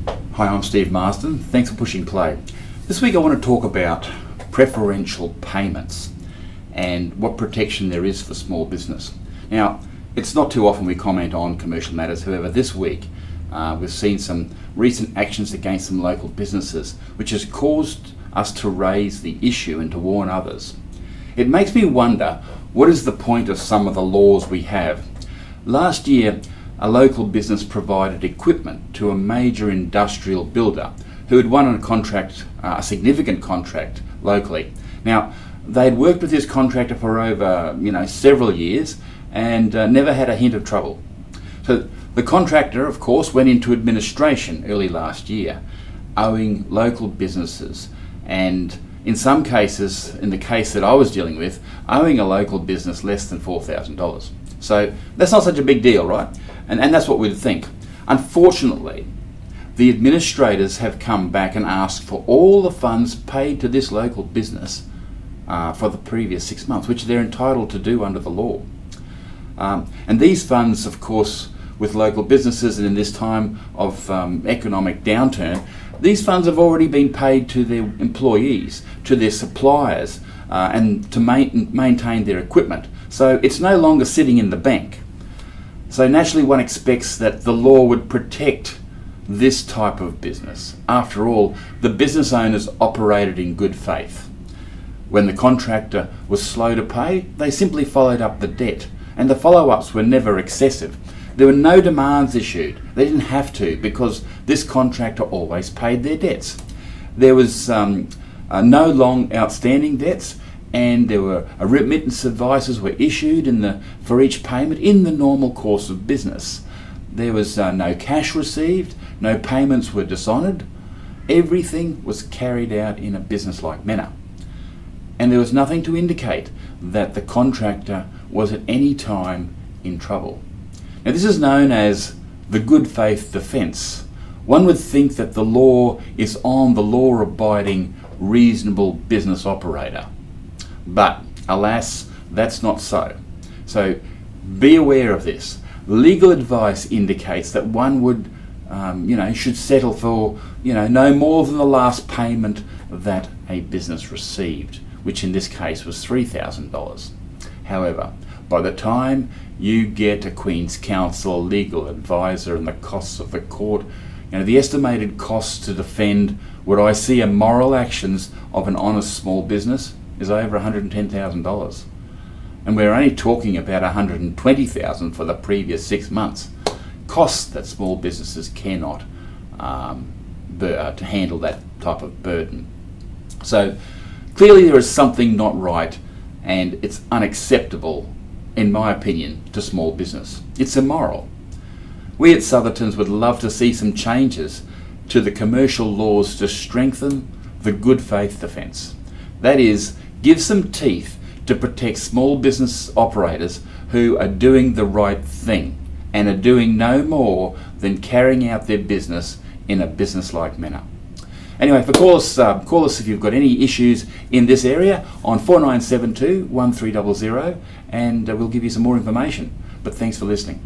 Hi, I'm Steve Marsden. Thanks for pushing play. This week I want to talk about preferential payments and what protection there is for small business. Now, it's not too often we comment on commercial matters. However, this week we've seen some recent actions against some local businesses, which has caused us to raise the issue and to warn others. It makes me wonder, what is the point of some of the laws we have? Last year, a local business provided equipment to a major industrial builder who had won a contract, a significant contract locally. Now, they'd worked with this contractor for over several years and never had a hint of trouble. So the contractor, of course, went into administration early last year, owing local businesses, and in some cases, in the case that I was dealing with, owing a local business less than $4,000. So that's not such a big deal, right? And that's what we'd think. Unfortunately, the administrators have come back and asked for all the funds paid to this local business for the previous 6 months, which they're entitled to do under the law. And these funds, of course, with local businesses and in this time of economic downturn, these funds have already been paid to their employees, to their suppliers, and to maintain their equipment. So it's no longer sitting in the bank. So naturally one expects that the law would protect this type of business. After all, the business owners operated in good faith. When the contractor was slow to pay, they simply followed up the debt, and the follow-ups were never excessive. There were no demands issued. They didn't have to, because this contractor always paid their debts. There was no long outstanding debts, and there were remittance advices were issued for each payment in the normal course of business. There was no cash received, no payments were dishonoured. Everything was carried out in a business-like manner. And there was nothing to indicate that the contractor was at any time in trouble. Now, this is known as the good faith defence. One would think that the law is on the law-abiding, reasonable business operator. But alas, that's not so. So be aware of this. Legal advice indicates that one would, should settle for, no more than the last payment that a business received, which in this case was $3,000. However, by the time you get a Queen's Counsel, legal advisor, and the costs of the court, the estimated costs to defend what I see are moral actions of an honest small business is over $110,000. And we're only talking about $120,000 for the previous 6 months. Costs that small businesses cannot to handle that type of burden. So clearly there is something not right, and it's unacceptable, in my opinion, to small business. It's immoral. We at Sothertons would love to see some changes to the commercial laws to strengthen the good faith defence. That is, give some teeth to protect small business operators who are doing the right thing and are doing no more than carrying out their business in a business-like manner. Anyway, call us if you've got any issues in this area on 4972 1300, and we'll give you some more information. But thanks for listening.